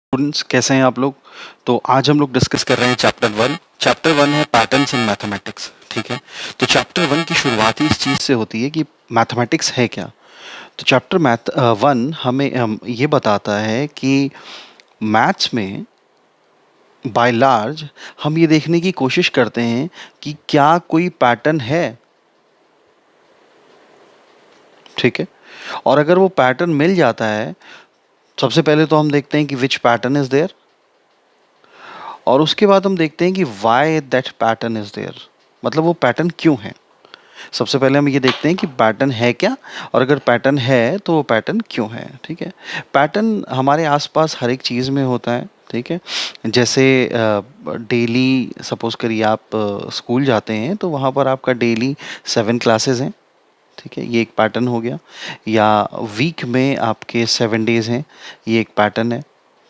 Students कैसे हैं आप लोग। तो आज हम लोग डिस्कस कर रहे हैं चैप्टर 1 है पैटर्न्स इन मैथमेटिक्स। ठीक है, तो चैप्टर 1 की शुरुआत ही इस चीज़ से होती है कि मैथमेटिक्स है क्या। तो चैप्टर मैथ 1 हमें ये बताता है कि मैथ्स में बाय लार्ज हम ये देखने की कोशिश करते हैं कि क्या कोई पैटर्न है। ठीक है, और अगर वो पैटर्न मिल जाता है, सबसे पहले तो हम देखते हैं कि विच पैटर्न इज देयर, और उसके बाद हम देखते हैं कि why that pattern is there, मतलब वो पैटर्न क्यों है। सबसे पहले हम ये देखते हैं कि पैटर्न है क्या, और अगर पैटर्न है तो वो पैटर्न क्यों है। ठीक है, पैटर्न हमारे आसपास हर एक चीज़ में होता है। ठीक है, जैसे डेली सपोज करिए आप स्कूल जाते हैं तो वहाँ पर आपका डेली 7 क्लासेस हैं। ठीक है, ये एक पैटर्न हो गया। या वीक में आपके 7 डेज हैं, ये एक पैटर्न है।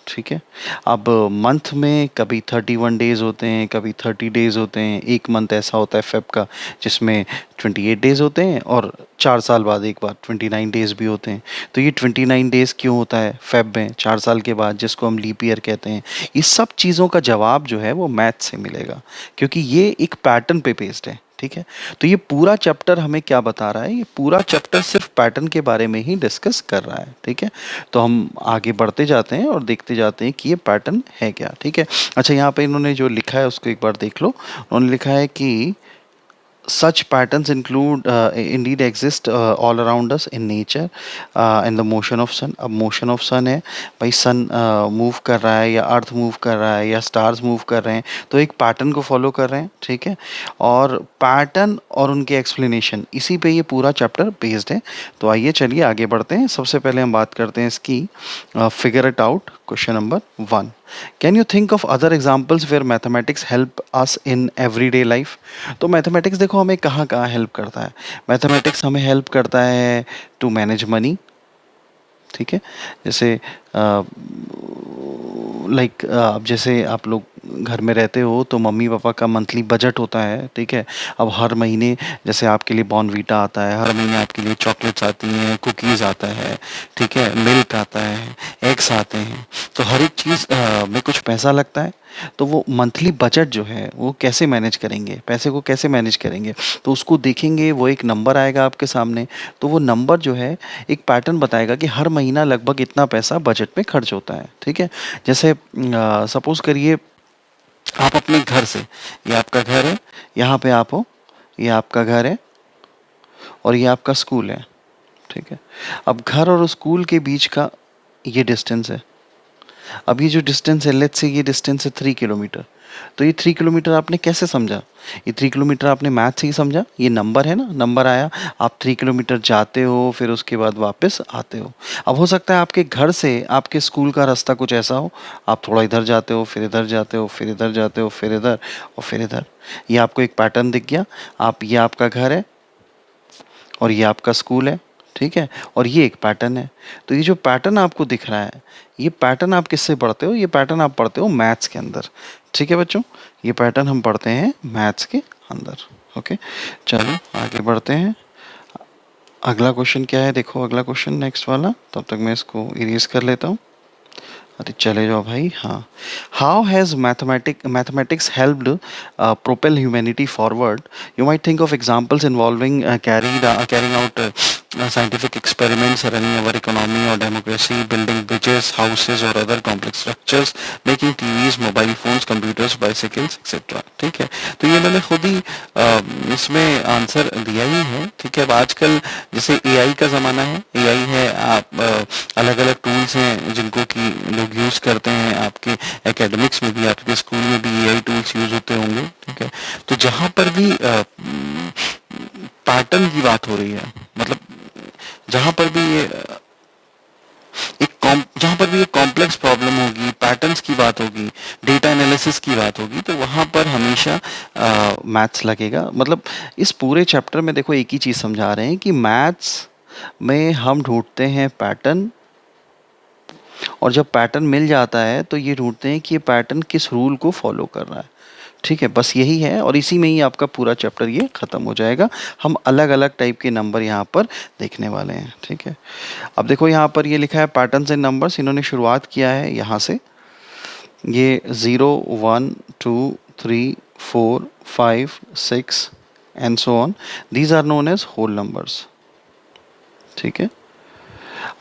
ठीक है, अब मंथ में कभी 31 डेज होते हैं, कभी 30 डेज होते हैं। एक मंथ ऐसा होता है फेब का जिसमें 28 डेज होते हैं, और 4 साल बाद एक बार 29 डेज भी होते हैं। तो ये 29 डेज क्यों होता है फेब में 4 साल के बाद, जिसको हम लीप ईयर कहते हैं। ये सब चीज़ों का जवाब जो है वो मैथ से मिलेगा, क्योंकि ये एक पैटर्न पे बेस्ड है। ठीक है, तो ये पूरा चैप्टर हमें क्या बता रहा है, ये पूरा चैप्टर सिर्फ पैटर्न के बारे में ही डिस्कस कर रहा है। ठीक है, तो हम आगे बढ़ते जाते हैं और देखते जाते हैं कि ये पैटर्न है क्या। ठीक है, अच्छा यहाँ पे इन्होंने जो लिखा है उसको एक बार देख लो। उन्होंने लिखा है कि such patterns include indeed exist all around us in nature, in the motion of sun. अब motion of sun है भाई, सन मूव कर रहा है या अर्थ मूव कर रहा है या स्टार्स मूव कर रहे हैं, तो एक पैटर्न को फॉलो कर रहे हैं। ठीक है, और पैटर्न और उनके एक्सप्लेनेशन, इसी पे ये पूरा चैप्टर बेस्ड है। तो आइए चलिए आगे बढ़ते हैं। सबसे पहले हम बात करते हैं इसकी figure it out, question number 1। Can you think of other examples where mathematics help us in everyday life. तो मैथमेटिक्स देखो हमें कहाँ कहाँ हेल्प करता है। मैथमेटिक्स हमें हेल्प करता है टू मैनेज मनी। ठीक है, जैसे लाइक अब जैसे आप लोग घर में रहते हो तो मम्मी पापा का मंथली बजट होता है। ठीक है, अब हर महीने जैसे आपके लिए बॉर्नवीटा आता है, हर महीने आपके लिए चॉकलेट्स आती हैं, कुकीज़ आता है, ठीक है, मिल्क आता है, एग्स आते हैं। तो हर एक चीज़ में कुछ पैसा लगता है। तो वो मंथली बजट जो है वो कैसे मैनेज करेंगे, पैसे को कैसे मैनेज करेंगे, तो उसको देखेंगे। वो एक नंबर आएगा आपके सामने, तो वो नंबर जो है एक पैटर्न बताएगा कि हर महीना लगभग इतना पैसा बजट में खर्च होता है। ठीक है, जैसे सपोज करिए आप अपने घर से, ये आपका घर है, यहाँ पे आप हो, ये आपका घर है, और ये आपका स्कूल है। ठीक है, अब घर और स्कूल के बीच का ये डिस्टेंस है। अब ये जो डिस्टेंस है, लेट्स से ये डिस्टेंस है 3 किलोमीटर। तो ये 3 किलोमीटर आपने कैसे समझा, ये 3 किलोमीटर आपने मैथ से ही समझा। ये नंबर है ना, नंबर आया, आप 3 किलोमीटर जाते हो, फिर उसके बाद वापस आते हो। अब हो सकता है आपके घर से आपके स्कूल का रास्ता कुछ ऐसा हो, आप थोड़ा इधर जाते हो, फिर इधर जाते हो, फिर इधर जाते हो, फिर इधर और फिर इधर। ये आपको एक पैटर्न दिख गया। आप, ये आपका घर है और ये आपका स्कूल है। ठीक है, और ये एक पैटर्न है। तो ये जो पैटर्न आपको दिख रहा है, ये पैटर्न आप किससे पढ़ते हो, ये पैटर्न आप पढ़ते हो मैथ्स के अंदर। ठीक है बच्चों, ये पैटर्न हम पढ़ते हैं मैथ्स के अंदर। ओके, चलो आगे बढ़ते हैं। अगला क्वेश्चन क्या है, देखो अगला क्वेश्चन नेक्स्ट वाला, तब तक मैं इसको इरेज कर लेता हूँ। अरे चले जाओ भाई। हाँ, how has mathematics helped propel humanity forward? You might think of examples involving carrying out scientific experiments, running our economy or democracy, building bridges, houses or other complex structures, making TVs, mobile phones, computers, bicycles, etc. ठीक है, तो ये मैंने खुद ही इसमें answer दिया ही है। ठीक है, अब आजकल जैसे एआई का ज़माना है, एआई है, आप अलग अलग टूल्स हैं जिनको कि लोग यूज़ करते हैं। आपके एकेडमिक्स में भी, आपके स्कूल में भी एआई टूल्स यूज़ होते होंगे। ठीक है, तो जहाँ पर भी पैटर्न की बात हो रही है, मतलब जहाँ पर भी ये जहाँ पर भी ये कॉम्प्लेक्स प्रॉब्लम होगी, पैटर्न्स की बात होगी, डेटा एनालिसिस की बात होगी, तो वहाँ पर हमेशा मैथ्स लगेगा। मतलब इस पूरे चैप्टर में देखो एक ही चीज़ समझा रहे हैं कि मैथ्स में हम ढूंढते हैं पैटर्न, और जब पैटर्न मिल जाता है तो ये ढूंढते हैं कि ये पैटर्न किस रूल को फॉलो कर रहा है। ठीक है, बस यही है, और इसी में ही आपका पूरा चैप्टर ये ख़त्म हो जाएगा। हम अलग अलग टाइप के नंबर यहाँ पर देखने वाले हैं। ठीक है, अब देखो यहाँ पर ये लिखा है पैटर्न्स एंड नंबर्स। इन्होंने शुरुआत किया है यहाँ से, ये 0, 1, 2, 3, 4, 5, 6 and so on, these are known as whole numbers. ठीक है।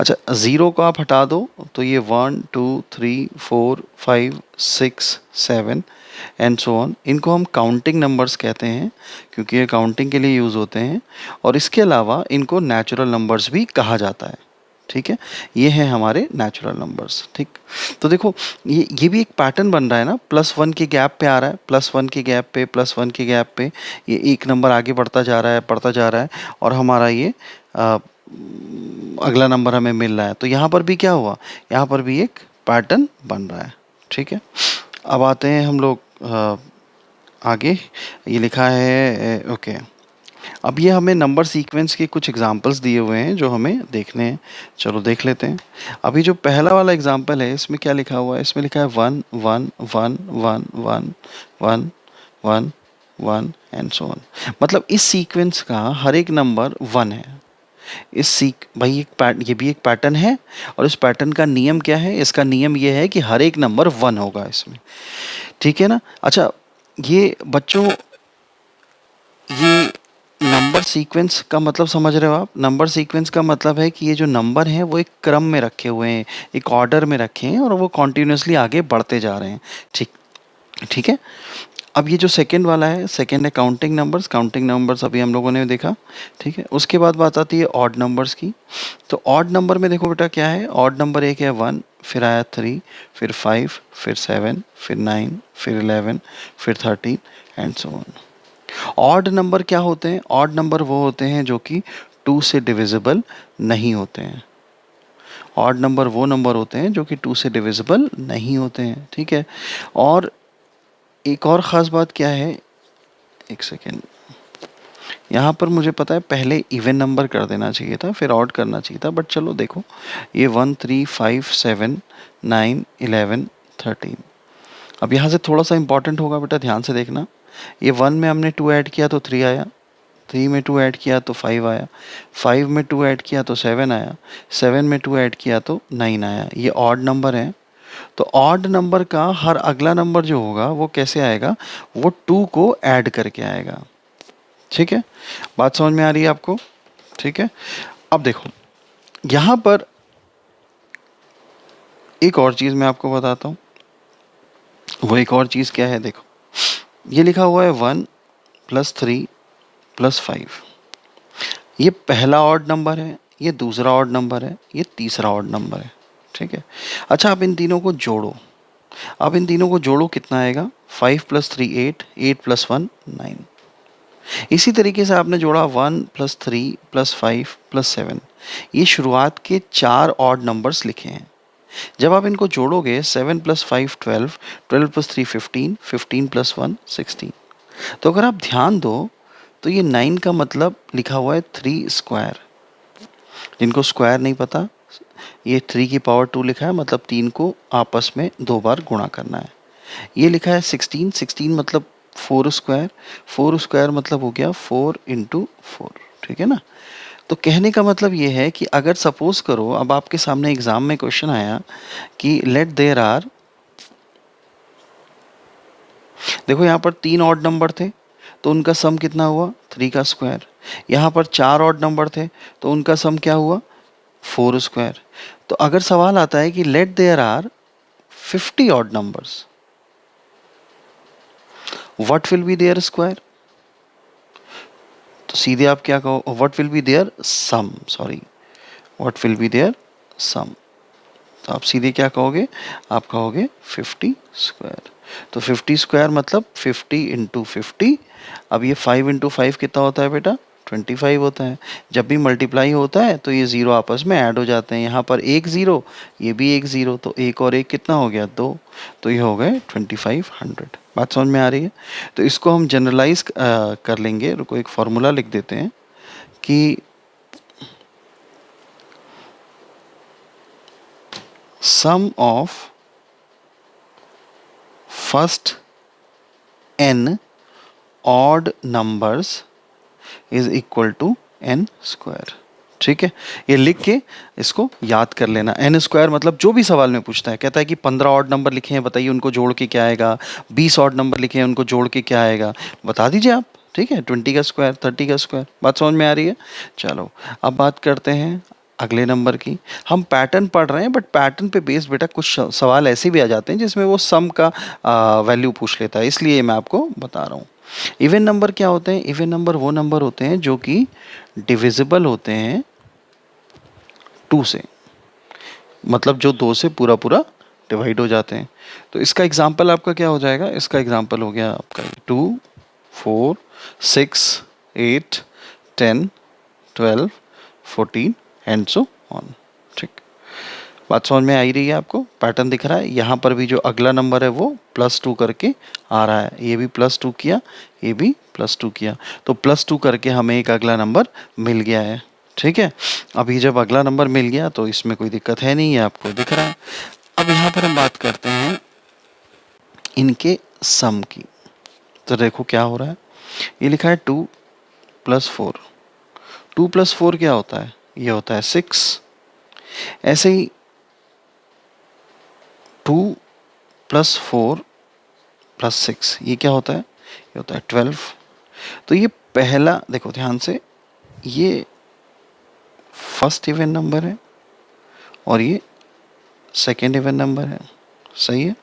अच्छा, ज़ीरो को आप हटा दो तो ये 1, 2, 3, 4, 5, 6, 7 एंड सो ऑन, इनको हम काउंटिंग नंबर्स कहते हैं क्योंकि ये काउंटिंग के लिए यूज़ होते हैं। और इसके अलावा इनको नेचुरल नंबर्स भी कहा जाता है। ठीक है, ये हैं हमारे नेचुरल नंबर्स। ठीक, तो देखो ये भी एक पैटर्न बन रहा है ना, +1 के गैप पे आ रहा है, +1 के गैप पे, +1 के गैप पे ये एक नंबर आगे बढ़ता जा रहा है, बढ़ता जा रहा है, और हमारा ये अ, अगला नंबर हमें मिल रहा है। तो यहाँ पर भी क्या हुआ, यहाँ पर भी एक पैटर्न बन रहा है। ठीक है, अब आते हैं हम लोग आगे। ये लिखा है ओके, अब ये हमें नंबर सीक्वेंस के कुछ एग्जांपल्स दिए हुए हैं जो हमें देखने हैं। चलो देख लेते हैं। अभी जो पहला वाला एग्जांपल है इसमें क्या लिखा हुआ है, इसमें लिखा है 1 1 1 1 1 1 1 1 एंड सो ऑन। मतलब इस सीक्वेंस का हर एक नंबर 1 है। इस सीक भाई ये भी एक पैटर्न है, और इस पैटर्न का नियम क्या है, इसका नियम ये है कि हर एक नंबर 1 होगा इसमें। ठीक है ना। अच्छा, ये बच्चों, ये नंबर सीक्वेंस का मतलब समझ रहे हो आप। नंबर सीक्वेंस का मतलब है कि ये जो नंबर हैं वो एक क्रम में रखे हुए हैं, एक ऑर्डर में रखे हैं, और वो कॉन्टिन्यूसली आगे बढ़ते जा रहे हैं। ठीक, ठीक है। अब ये जो सेकंड वाला है, सेकंड है काउंटिंग नंबर्स। काउंटिंग नंबर्स अभी हम लोगों ने देखा। ठीक है, उसके बाद बात आती है ऑड नंबर्स की। तो ऑड नंबर में देखो बेटा क्या है, ऑड नंबर एक है 1, फिर आया 3, फिर 5, फिर 7, फिर 9, फिर 11, फिर 13 and so on. Odd number क्या होते हैं, ऑड नंबर वो होते हैं जो कि 2 से डिविजिबल नहीं होते हैं। ऑड नंबर वो नंबर होते हैं जो कि 2 से डिविजिबल नहीं होते हैं। ठीक है, और एक और ख़ास बात क्या है, एक सेकेंड, यहाँ पर मुझे पता है पहले इवन नंबर कर देना चाहिए था, फिर ऑड करना चाहिए था, बट चलो देखो, ये 1, 3, 5, 7, 9, 11, 13। अब यहाँ से थोड़ा सा इंपॉर्टेंट होगा बेटा, ध्यान से देखना। ये 1 में हमने 2 ऐड किया तो 3 आया, 3 में 2 ऐड किया तो 5 आया, 5 में 2 ऐड किया तो 7 आया, 7 में 2 ऐड किया तो 9 आया। ये ऑड नंबर है। तो ऑड नंबर का हर अगला नंबर जो होगा वो कैसे आएगा, वो 2 को ऐड करके आएगा। ठीक है, बात समझ में आ रही है आपको। ठीक है, अब देखो यहाँ पर एक और चीज़ मैं आपको बताता हूँ। वो एक और चीज़ क्या है, देखो ये लिखा हुआ है 1 + 3 + 5। ये पहला ऑड नंबर है, ये दूसरा ऑड नंबर है, ये तीसरा ऑड नंबर है। ठीक है। अच्छा, अब इन तीनों को जोड़ो। अब इन तीनों को जोड़ो, कितना आएगा, 5 + 3 8, 8 + 1 9। इसी तरीके से आपने जोड़ा 1 + 3 + 5 + 7। ये शुरुआत के 4 ऑड नंबर्स लिखे हैं। जब आप इनको जोड़ोगे 7 + 5 12, 12 + 3 15, 15 + 1 16। तो अगर आप ध्यान दो तो ये 9 का मतलब लिखा हुआ है 3 स्क्वायर। जिनको स्क्वायर नहीं पता, ये 3 की पावर 2 लिखा है, मतलब 3 को आपस में 2 बार गुणा करना है। ये लिखा है 16, 16 मतलब 4 स्क्वायर, 4 स्क्वायर मतलब हो गया 4 × 4। ठीक है ना। तो कहने का मतलब ये है कि अगर सपोज करो, अब आपके सामने एग्जाम में क्वेश्चन आया कि लेट देयर आर, देखो यहाँ पर 3 ऑड नंबर थे तो उनका सम कितना हुआ, 3 का स्क्वायर। यहाँ पर 4 ऑड नंबर थे तो उनका सम क्या हुआ, 4 स्क्वायर। तो अगर सवाल आता है कि let there are 50 odd numbers, what will be their square, तो सीधे आप क्या कहो, what will be their sum, sorry, what will be their sum. तो आप सीधे क्या कहोगे, आप कहोगे 50 स्क्वायर। तो 50 स्क्वायर मतलब 50 × 50। अब ये 5 × 5 कितना होता है बेटा, 25 होता है। जब भी मल्टीप्लाई होता है तो ये ज़ीरो आपस में ऐड हो जाते हैं। यहाँ पर एक ज़ीरो, ये भी एक ज़ीरो, तो एक और एक कितना हो गया, 2। तो ये हो गए 2500। बात समझ में आ रही है। तो इसको हम जनरलाइज कर लेंगे, रुको एक फार्मूला लिख देते हैं कि sum of first n odd numbers is equal to n square। ठीक है, ये लिख के इसको याद कर लेना। एन स्क्वायर मतलब जो भी सवाल में पूछता है, कहता है कि 15 ऑड नंबर लिखे हैं, बताइए उनको जोड़ के क्या आएगा, 20 ऑड नंबर लिखे हैं उनको जोड़ के क्या आएगा, बता दीजिए आप। ठीक है, 20 का स्क्वायर, 30 का स्क्वायर, बात समझ में आ रही है। चलो अब बात करते हैं अगले नंबर की। हम पैटर्न पढ़ रहे हैं, बट पैटर्न पे बेस्ड बेटा कुछ सवाल ऐसे भी आ जाते हैं जिसमें वो सम का वैल्यू पूछ लेता है, इसलिए मैं आपको बता रहा हूँ। इवन नंबर क्या होते हैं? इवन नंबर वो नंबर होते हैं जो कि डिविजिबल होते हैं 2 से, मतलब जो 2 से पूरा पूरा डिवाइड हो जाते हैं। तो इसका एग्जाम्पल आपका क्या हो जाएगा? इसका एग्जाम्पल हो गया आपका 2, 4, 6, 8, 10, 12, 14 एंड सो ऑन। ठीक, बात समझ में आ ही रही है आपको? पैटर्न दिख रहा है। यहाँ पर भी जो अगला नंबर है वो +2 करके आ रहा है, ये भी +2 किया, ये भी +2 किया, तो +2 करके हमें एक अगला नंबर मिल गया है। ठीक है, अभी जब अगला नंबर मिल गया तो इसमें कोई दिक्कत है नहीं है, आपको दिख रहा है। अब यहाँ पर हम बात करते हैं इनके सम की। तो देखो क्या हो रहा है, ये लिखा है 2 + 4। 2 + 4 क्या होता है? ये होता है 6। ऐसे ही 2 + 4 + 6 ये क्या होता है? ये होता है 12। तो ये पहला, देखो ध्यान से, ये फर्स्ट इवन नंबर है और ये सेकेंड इवन नंबर है, सही है।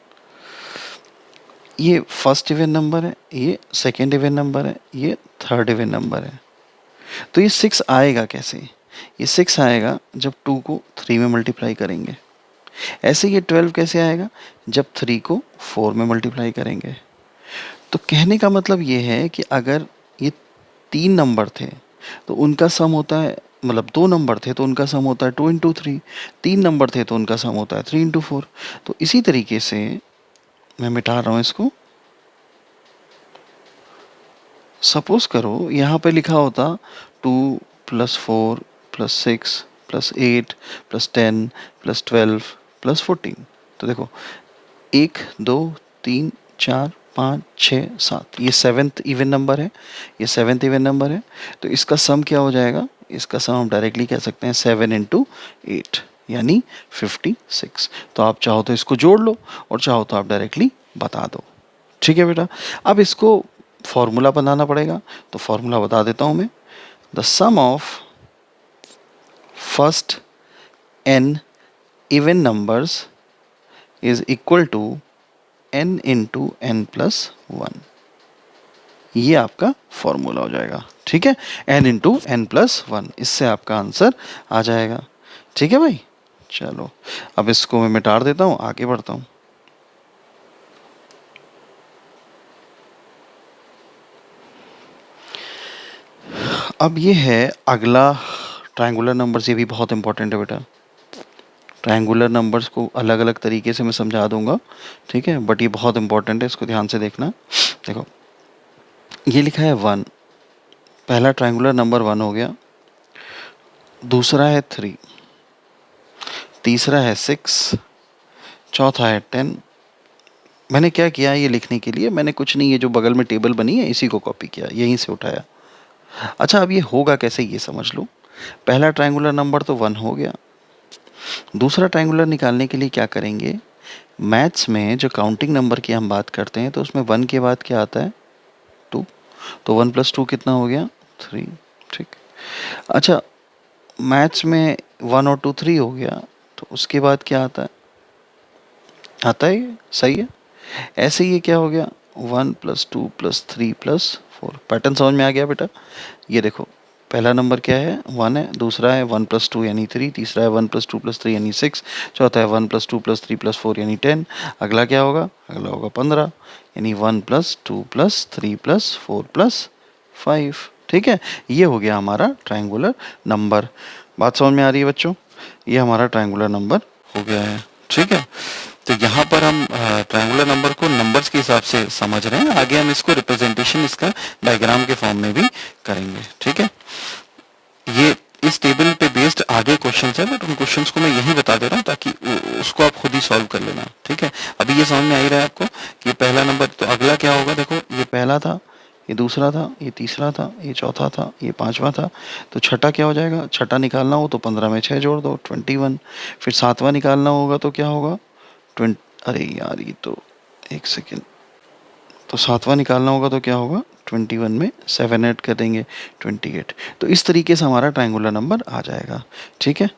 ये फर्स्ट इवन नंबर है, ये सेकेंड इवन नंबर है, ये थर्ड इवन नंबर है। तो ये 6 आएगा कैसे? ये 6 आएगा जब 2 को 3 में मल्टीप्लाई करेंगे। ऐसे ये 12 कैसे आएगा? जब 3 को 4 में मल्टीप्लाई करेंगे। तो कहने का मतलब ये है कि अगर ये 3 नंबर थे तो उनका सम होता है, मतलब 2 नंबर थे तो उनका सम होता है 2 × 3, 3 नंबर थे तो उनका सम होता है 3 × 4। तो इसी तरीके से मैं मिटा रहा हूँ इसको। सपोज करो यहाँ पे लिखा होता 2 + 4 + 6 + 8 + 10 + 12 + 14। तो देखो 1, 2, 3, 4, 5, 6, 7, ये 7th इवन नंबर है, ये 7th इवन नंबर है। तो इसका सम क्या हो जाएगा? इसका सम हम डायरेक्टली कह सकते हैं 7 × 8 यानी 56। तो आप चाहो तो इसको जोड़ लो और चाहो तो आप डायरेक्टली बता दो। ठीक है बेटा, अब इसको फॉर्मूला बनाना पड़ेगा, तो फॉर्मूला बता देता हूँ मैं। The sum of first n even numbers is equal to n × n + 1। ये आपका फॉर्मूला हो जाएगा। ठीक है, n × n + 1, इससे आपका आंसर आ जाएगा। ठीक है भाई, चलो अब इसको मैं मिटा देता हूँ, आगे बढ़ता हूँ। अब ये है अगला ट्रायंगुलर नंबर्स, ये भी बहुत इंपॉर्टेंट है बेटा। ट्रायंगुलर नंबर्स को अलग अलग तरीके से मैं समझा दूंगा, ठीक है, बट ये बहुत इंपॉर्टेंट है, इसको ध्यान से देखना। देखो ये लिखा है 1, पहला ट्रायंगुलर नंबर 1 हो गया, दूसरा है 3, तीसरा है 6, चौथा है 10। मैंने क्या किया ये लिखने के लिए? मैंने कुछ नहीं, ये जो बगल में टेबल बनी है इसी को कॉपी किया, यहीं से उठाया। अच्छा अब ये होगा कैसे ये समझ लो। पहला ट्रायंगुलर नंबर तो 1 हो गया, दूसरा ट्रायंगुलर निकालने के लिए क्या करेंगे? मैथ्स में जो काउंटिंग नंबर की हम बात करते हैं तो उसमें 1 के बाद क्या आता है? 2। तो 1 + 2 कितना हो गया? 3। ठीक, अच्छा मैथ्स में 1 और 2 3 हो गया, तो उसके बाद क्या आता है? आता है ये, सही है। ऐसे ही ये क्या हो गया? 1 + 2 + 3 + 4। पैटर्न समझ में आ गया बेटा? ये देखो पहला नंबर क्या है? 1 है, दूसरा है 1 + 2 यानी 3, तीसरा है 1 + 2 + 3 यानी 6, चौथा है 1 + 2 + 3 + 4 यानी 10। अगला क्या होगा? अगला होगा 15 यानी 1 + 2 + 3 + 4 + 5। ठीक है, ये हो गया हमारा ट्रायंगुलर नंबर। बात समझ में आ रही है बच्चों? ये हमारा ट्रायंगुलर नंबर हो गया है। ठीक है, तो यहाँ पर हम ट्रायंगुलर नंबर को नंबर्स के हिसाब से समझ रहे हैं, आगे हम इसको रिप्रेजेंटेशन इसका डायग्राम के फॉर्म में भी करेंगे। ठीक है, ये इस टेबल पे बेस्ड आगे क्वेश्चंस है, बट उन क्वेश्चंस को मैं यही बता दे रहा हूँ ताकि उसको आप खुद ही सॉल्व कर लेना। ठीक है, अभी ये समझ में आ ही रहा है आपको कि ये पहला नंबर, तो अगला क्या होगा? देखो ये पहला था, ये दूसरा था, ये तीसरा था, ये चौथा था, ये पांचवा था। तो छठा क्या हो जाएगा? छठा निकालना हो तो 15 में 6 जोड़ दो, 21। फिर सातवां निकालना होगा तो क्या होगा? 20। अरे यार ये तो, एक सेकेंड। तो सातवां निकालना होगा तो क्या होगा? 21 में 7 ऐड कर देंगे, 28। तो इस तरीके से हमारा ट्रायंगुलर नंबर आ जाएगा। ठीक है।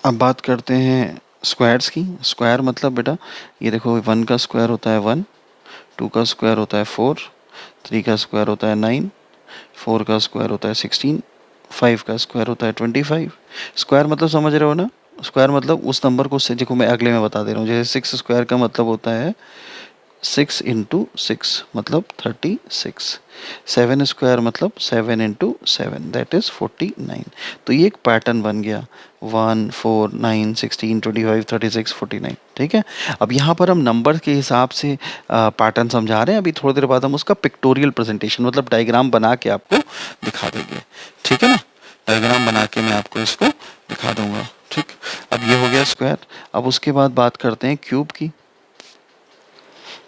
अब बात करते हैं स्क्वायर्स की। स्क्वायर मतलब बेटा, ये देखो 1 का स्क्वायर होता है 1, 2 का स्क्वायर होता है 4, 3 का स्क्वायर होता है 9, 4 का स्क्वायर होता है 16, 5 का स्क्वायर होता है 25। स्क्वायर मतलब समझ रहे हो ना? स्क्वायर मतलब उस नंबर को से, देखो मैं अगले में बता दे रहा हूँ। जैसे 6 स्क्वायर का मतलब होता है 6 इंटू 6 मतलब 36। 7 स्क्वायर मतलब 7 इंटू 7 दैट इज़ 49। तो ये एक पैटर्न बन गया, 1, 4, 9, 16, 25, 36, 49। ठीक है। अब यहाँ पर हम नंबर के हिसाब से पैटर्न समझा रहे हैं। अभी थोड़ी देर बाद हम उसका पिक्टोरियल प्रेजेंटेशन मतलब डायग्राम बना के आपको दिखा देंगे। ठीक है ना? डायग्राम बना के मैं आपको इसको दिखा दूंगा। ठीक। अब ये हो गया स्क्वायर। अब उसके बाद बात करते हैं क्यूब की।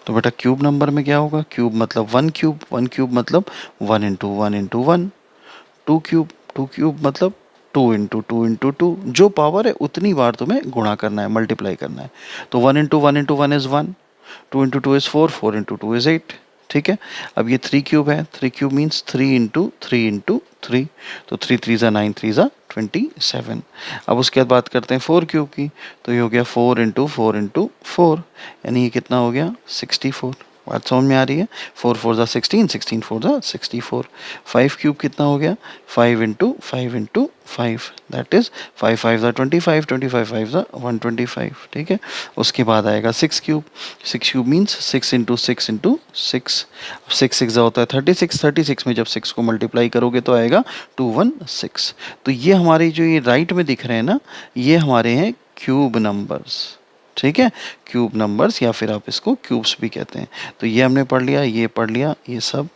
तो बेटा क्यूब नंबर में क्या होगा? क्यूब मतलब 1 क्यूब, 1 क्यूब मतलब 1 इंटू 1 इंटू 1। 2 क्यूब, 2 क्यूब मतलब 2 इंटू 2 इंटू 2। जो पावर है उतनी बार तुम्हें गुणा करना है, मल्टीप्लाई करना है। तो 1 into 1 into 1 is 1, 2 into 2 is 4, 4 into 2 is 8। ठीक है। अब ये 3 क्यूब है, 3 क्यूब मीन्स 3 इंटू 3 इंटू 3। तो 3 3 ज़ा 9, 3 ज़ा 27। अब उसके बाद बात करते हैं 4 क्यूब की। तो ये हो गया 4 इंटू 4 इंटू 4, यानी ये कितना हो गया? 64। बात समझ में आ रही है? 4 4 ज़ा 16, 16 4 ज़ा 64। 5 क्यूब कितना हो गया? 5 इंटू 5 इंटू 5 दैट इज़ 5 5 ज़ा 25, 25 5 ज़ा 125। ठीक है। उसके बाद आएगा 6 cube. 6 cube means 6 into 6 into 6। 6 6 ज़ा होता है 36, 36 में जब 6 को मल्टीप्लाई करोगे तो आएगा 216। तो ये हमारे जो ये राइट में दिख रहे हैं ना, ये हमारे हैं क्यूब नंबर्स। ठीक है। क्यूब नंबर्स या फिर आप इसको क्यूब्स भी कहते हैं। तो ये हमने पढ़ लिया, ये पढ़ लिया, ये सब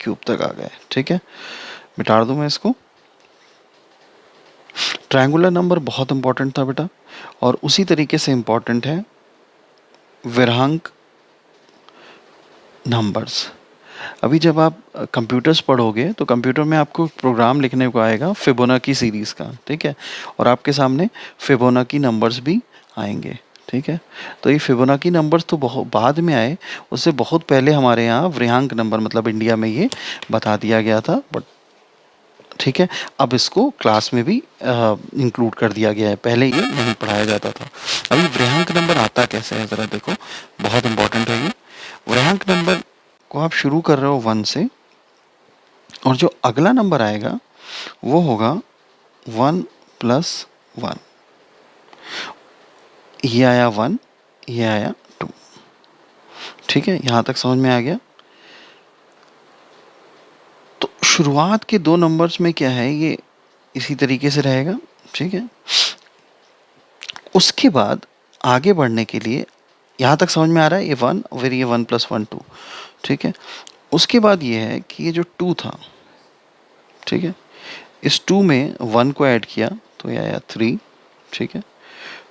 क्यूब तक आ गए। ठीक है। मिटा दूं मैं इसको। ट्रायंगुलर नंबर बहुत इंपॉर्टेंट था बेटा, और उसी तरीके से इंपॉर्टेंट है विरांक नंबर्स। अभी जब आप कंप्यूटर्स पढ़ोगे तो कंप्यूटर में आपको प्रोग्राम लिखने को आएगा फिबोनाची सीरीज़ का। ठीक है। और आपके सामने फिबोनाची नंबर्स भी आएंगे। ठीक है। तो ये फिबोनाची नंबर्स तो बहुत बाद में आए, उससे बहुत पहले हमारे यहाँ वृह्यांक नंबर मतलब इंडिया में ये बता दिया गया था। बट ठीक है, अब इसको क्लास में भी इंक्लूड कर दिया गया है, पहले ये नहीं पढ़ाया जाता था। अभी वृह्यांक नंबर आता कैसे है ज़रा देखो, बहुत इंपॉर्टेंट है ये। वृह्यांक नंबर को आप शुरू कर रहे हो 1 से, और जो अगला नंबर आएगा वो होगा 1 प्लस 1। ये आया 1, ये आया 2। ठीक है, यहाँ तक समझ में आ गया। तो शुरुआत के दो नंबर्स में क्या है, ये इसी तरीके से रहेगा। ठीक है। उसके बाद आगे बढ़ने के लिए, यहाँ तक समझ में आ रहा है, ये 1 फिर ये 1 प्लस 1 2। ठीक है। उसके बाद ये है कि ये जो 2 था, ठीक है, इस 2 में 1 को ऐड किया तो ये आया 3। ठीक है।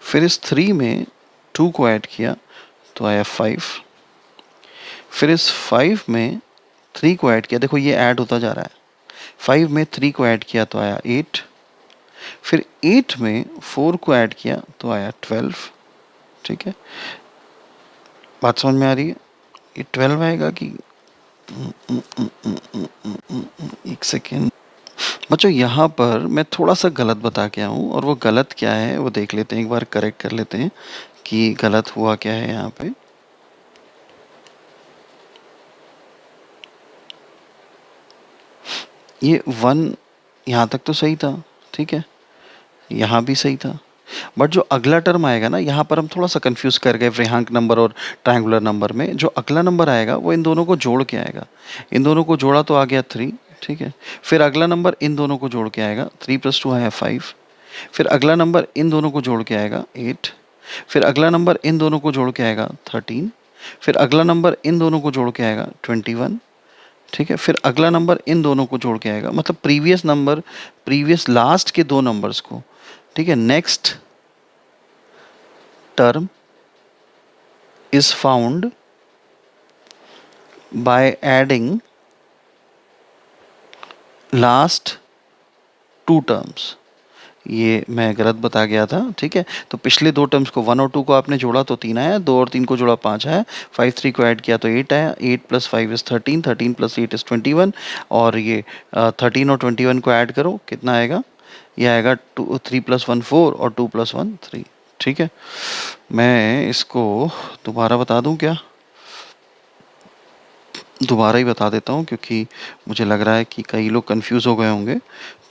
फिर इस 3 में 2 को ऐड किया तो आया 5। फिर इस 5 में 3 को ऐड किया, देखो ये ऐड होता जा रहा है। 5 में 3 को ऐड किया तो आया 8। फिर 8 में 4 को ऐड किया तो आया 12। ठीक है। बात समझ में आ रही है? ये 12 आएगा कि, एक सेकेंड बच्चों, यहाँ पर मैं थोड़ा सा गलत बता के आऊँ, और वो गलत क्या है वो देख लेते हैं, एक बार करेक्ट कर लेते हैं कि गलत हुआ क्या है यहाँ पे। ये 1 यहाँ तक तो सही था। ठीक है, यहाँ भी सही था। बट जो अगला टर्म आएगा ना, यहाँ पर हम थोड़ा सा कंफ्यूज कर गए वृह्यांक नंबर और ट्रायंगुलर नंबर में। जो अगला नंबर आएगा वो इन दोनों को जोड़ के आएगा। इन दोनों को जोड़ा तो आ गया 3। ठीक है। फिर अगला नंबर इन दोनों को जोड़ के आएगा, 3 + 2 आया 5। फिर अगला नंबर इन दोनों को जोड़ के आएगा 8। फिर अगला नंबर इन दोनों को जोड़ के आएगा 13। फिर अगला नंबर इन दोनों को जोड़ के आएगा 21। ठीक है। फिर अगला नंबर इन दोनों को जोड़ के आएगा, मतलब प्रीवियस नंबर, प्रीवियस लास्ट के दो नंबर्स को। ठीक है। Next term is found by adding last two terms. ये मैं गलत बता गया था, ठीक है। तो पिछले दो टर्म्स को 1 और 2 को आपने जोड़ा तो 3 आया, 2 और 3 को जोड़ा 5 आया, 5 3 को ऐड किया तो 8 आया, 8 + 5 इज़ 13, 13 + 8 इज़ 21, और ये 13 और 21 को ऐड करो, कितना आएगा? ये आएगा 3 + 1 4 और 2 + 1 3, ठीक है। मैं इसको दोबारा बता दूं क्या? दोबारा ही बता देता हूँ, क्योंकि मुझे लग रहा है कि कई लोग कंफ्यूज हो गए होंगे,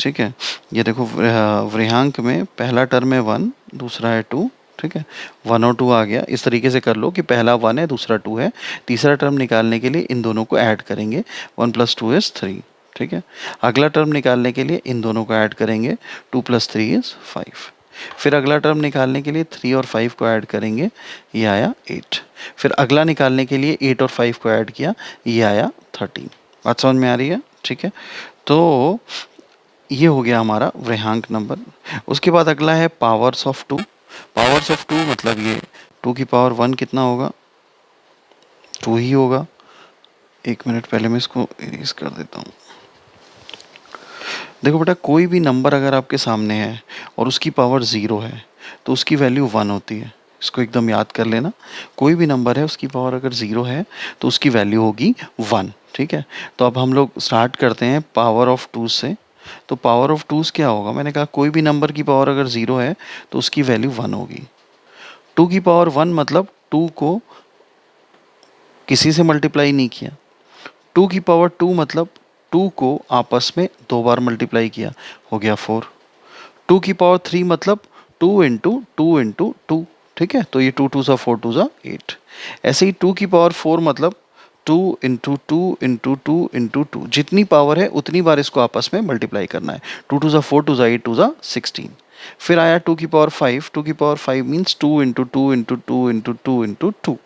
ठीक है। ये देखो, वृहांक में पहला टर्म है 1, दूसरा है 2, ठीक है। 1 और 2 आ गया। इस तरीके से कर लो कि पहला 1 है, दूसरा 2 है। तीसरा टर्म निकालने के लिए इन दोनों को ऐड करेंगे, 1 + 2 इज़ 3, ठीक है। अगला टर्म निकालने के लिए इन दोनों को ऐड करेंगे, 2 + 3 इज़ 5। फिर अगला टर्म निकालने के लिए 3 और 5 को ऐड करेंगे, ये आया 8। फिर अगला निकालने के लिए 8 और 5 को ऐड किया, ये आया 13। बात समझ में आ रही है? ठीक है। तो ये हो गया हमारा वृहांक नंबर। उसके बाद अगला है पावर्स ऑफ 2। पावर्स ऑफ 2 मतलब ये 2 की पावर 1 कितना होगा? 2 ही होगा। एक मिनट, पहले मैं इसको इरेज कर देता हूँ। देखो बेटा, कोई भी नंबर अगर आपके सामने है और उसकी पावर 0 है तो उसकी वैल्यू 1 होती है। इसको एकदम याद कर लेना। कोई भी नंबर है, उसकी पावर अगर 0 है तो उसकी वैल्यू होगी 1, ठीक है। तो अब हम लोग स्टार्ट करते हैं पावर ऑफ 2 से। तो पावर ऑफ 2 क्या होगा? मैंने कहा कोई भी नंबर की पावर अगर 0 है तो उसकी वैल्यू 1 होगी। 2 की पावर 1 मतलब 2 को किसी से मल्टीप्लाई नहीं किया। 2 की पावर 2 मतलब 2 को आपस में 2 बार मल्टीप्लाई किया, हो गया 4। 2 की पावर 3 मतलब 2 इंटू 2 इंटू 2, ठीक है। तो ये 2 2 सा 4 2 सा 8। ऐसे ही 2 की पावर 4 मतलब 2 इंटू 2 इंटू 2 इंटू 2, जितनी पावर है उतनी बार इसको आपस में मल्टीप्लाई करना है। 2 2 सा 4 2 सा 8 2 सा 16। फिर आया 2 की पावर 5। 2 की power 5 means 2 into 2 into 2 into 2 into 2।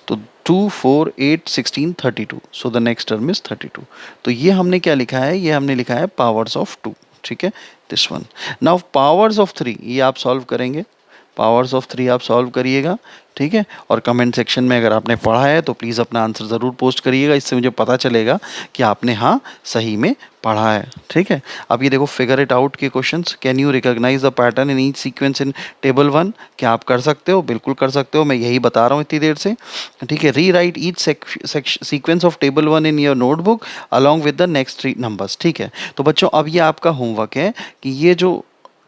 तो 2 4 8 16 32। So the next term is 32। तो ये हमने क्या लिखा है? ये हमने लिखा है पावर्स ऑफ 2, ठीक है, this one. Now powers of 3 ये आप सॉल्व करेंगे। पावर्स ऑफ 3 आप सॉल्व करिएगा, ठीक है। और कमेंट सेक्शन में अगर आपने पढ़ा है तो प्लीज़ अपना आंसर ज़रूर पोस्ट करिएगा, इससे मुझे पता चलेगा कि आपने हाँ सही में पढ़ा है, ठीक है। अब ये देखो, फिगर इट आउट के questions. Can you recognise the pattern in each sequence in table 1? क्या आप कर सकते हो? बिल्कुल कर सकते हो, मैं यही बता रहा हूँ इतनी देर से, ठीक है। री right each sequence of table 1 in your notebook along with the next 3 numbers, ठीक है। तो बच्चों, अब ये आपका होमवर्क है कि ये जो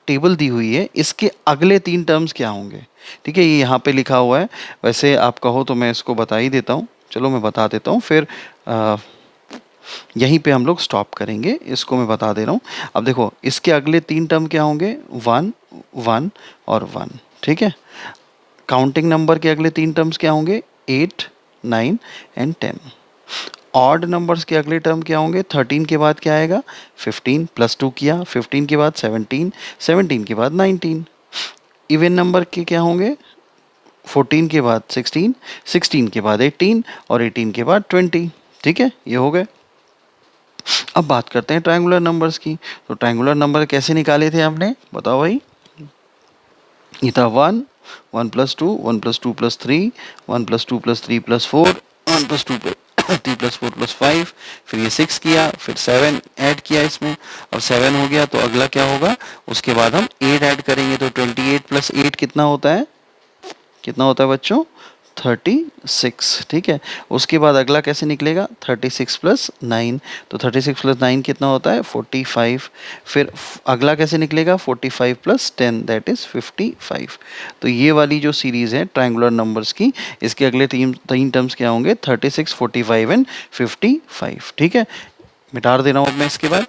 टेबल दी हुई है इसके अगले 3 टर्म्स क्या होंगे, ठीक है। ये यहाँ पे लिखा हुआ है। वैसे आप कहो तो मैं इसको बता ही देता हूँ। चलो मैं बता देता हूँ, फिर यहीं पे हम लोग स्टॉप करेंगे। इसको मैं बता दे रहा हूँ। अब देखो, इसके अगले 3 टर्म क्या होंगे? 1 1 और 1, ठीक है। काउंटिंग नंबर के अगले 3 टर्म्स क्या होंगे? 8 9 एंड 10। ऑड नंबर्स के अगले टर्म क्या होंगे? 13 के बाद क्या आएगा? 15 + 2 किया, 15 के बाद 17, 17 के बाद 19। इवन नंबर के क्या होंगे? 14 के बाद 16, 16 के बाद 18 और 18 के बाद 20, ठीक है। ये हो गए। अब बात करते हैं ट्रायंगुलर नंबर्स की। तो ट्रायंगुलर नंबर कैसे निकाले थे हमने? बताओ भाई। ये था 1 1 + 2 1 + 2 + 3 1 + 2 + 3 + 4 1 + 2 + 3 + 4 + 5। फिर ये 6 किया, फिर 7 ऐड किया इसमें। अब 7 हो गया तो अगला क्या होगा? उसके बाद हम 8 ऐड करेंगे। तो 28 + 8 कितना होता है? कितना होता है बच्चों? 36, ठीक है। उसके बाद अगला कैसे निकलेगा? 36 + 9। तो 36 + 9 कितना होता है? 45। फिर अगला कैसे निकलेगा? 45 + 10 दैट इज 55। तो ये वाली जो सीरीज है ट्रायंगुलर नंबर्स की, इसके अगले तीन टर्म्स क्या होंगे? 36 45 एंड 55, ठीक है। मिटा देना हूँ मैं इसके बाद।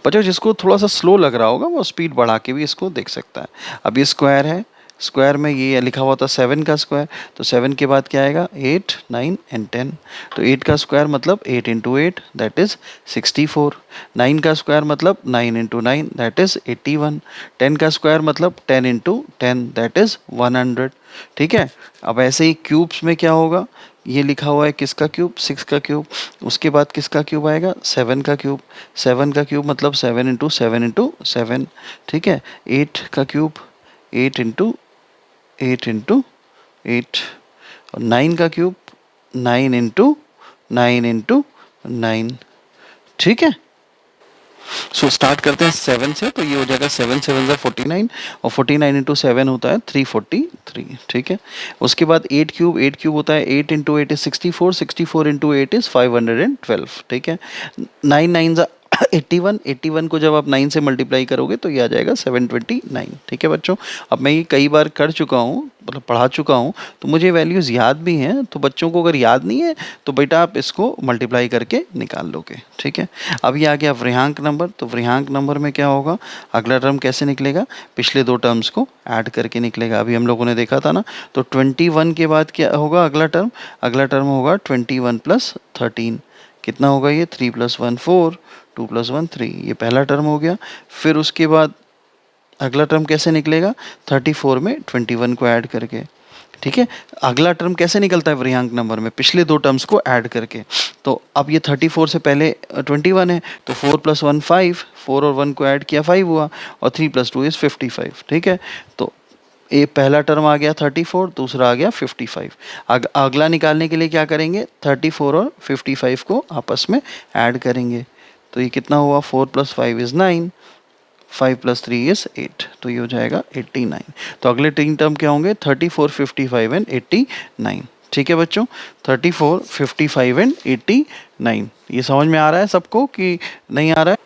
बच्चों, जिसको थोड़ा सा स्लो लग रहा होगा वो स्पीड बढ़ा के भी इसको देख सकता है। अब ये स्क्वायर है, स्क्वायर में ये लिखा हुआ था 7 का स्क्वायर। तो 7 के बाद क्या आएगा? 8 9 एंड 10। तो 8 का स्क्वायर मतलब 8 × 8 दैट इज 64। 9 का स्क्वायर मतलब 9 × 9 दैट इज 81। 10 का स्क्वायर मतलब 10 × 10 दैट इज 100, ठीक है। अब ऐसे ही क्यूब्स में क्या होगा? ये लिखा हुआ है किसका क्यूब? 6 का क्यूब। उसके बाद किसका क्यूब आएगा? 7 का क्यूब। 7 का क्यूब मतलब 7 × 7 × 7, ठीक है। 8 का क्यूब 8 × 8 इंटू 8 और 9 का क्यूब 9 इंटू 9 इंटू 9। ठीक है, सो स्टार्ट करते हैं 7 से, तो ये हो जाएगा 7 7 ज़ा 49 और 49 इंटू 7 होता है 343। ठीक है, उसके बाद 8 क्यूब होता है 8 इंटू 8 इज 64, 64 इंटू 8 इज 512। ठीक है, 9 9 ज़ा 81, 81 को जब आप 9 से मल्टीप्लाई करोगे तो ये आ जाएगा 729। ठीक है बच्चों, अब मैं ये कई बार कर चुका हूँ, मतलब पढ़ा चुका हूँ, तो मुझे वैल्यूज़ याद भी हैं। तो बच्चों को अगर याद नहीं है तो बेटा आप इसको मल्टीप्लाई करके निकाल लोगे। ठीक है, अब ये आ गया वृह्यांक नंबर। तो वृह्यांक नंबर में क्या होगा, अगला टर्म कैसे निकलेगा, पिछले दो टर्म्स को ऐड करके निकलेगा। अभी हम लोगों ने देखा था ना, तो 21 के बाद क्या होगा अगला टर्म, अगला टर्म होगा 21 प्लस 13। कितना होगा ये, 3 प्लस 1 4, 2 प्लस 1 3, ये पहला टर्म हो गया। फिर उसके बाद अगला टर्म कैसे निकलेगा, 34 में 21 को ऐड करके। ठीक है, अगला टर्म कैसे निकलता है वृह्यांक नंबर में, पिछले दो टर्म्स को ऐड करके। तो अब ये 34 से पहले 21 है, तो 4 प्लस 1 5, 4 और 1 को ऐड किया 5 हुआ, और 3 प्लस 2 इज 55। ठीक है, तो ये पहला टर्म आ गया 34, दूसरा आ गया 55। अगला निकालने के लिए क्या करेंगे, 34 और 55 को आपस में ऐड करेंगे। तो ये कितना हुआ, 4 प्लस 5 इज़ 9, 5 प्लस 3 इज़ 8, तो ये हो जाएगा 89। तो अगले तीन टर्म क्या होंगे, 34 55 एंड 89। ठीक है बच्चों, 34 55 एंड 89। ये समझ में आ रहा है सबको कि नहीं आ रहा है।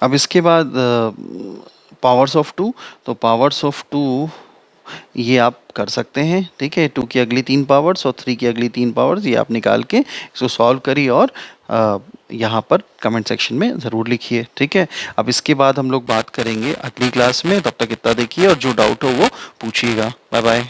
अब इसके बाद पावर्स ऑफ 2, तो पावर्स ऑफ 2 ये आप कर सकते हैं। ठीक है, 2 की अगली 3 पावर्स और 3 की अगली 3 पावर्स, ये आप निकाल के इसको सॉल्व करिए और यहाँ पर कमेंट सेक्शन में ज़रूर लिखिए। ठीक है, अब इसके बाद हम लोग बात करेंगे अगली क्लास में, तब तक इतना देखिए और जो डाउट हो वो पूछिएगा। Bye bye.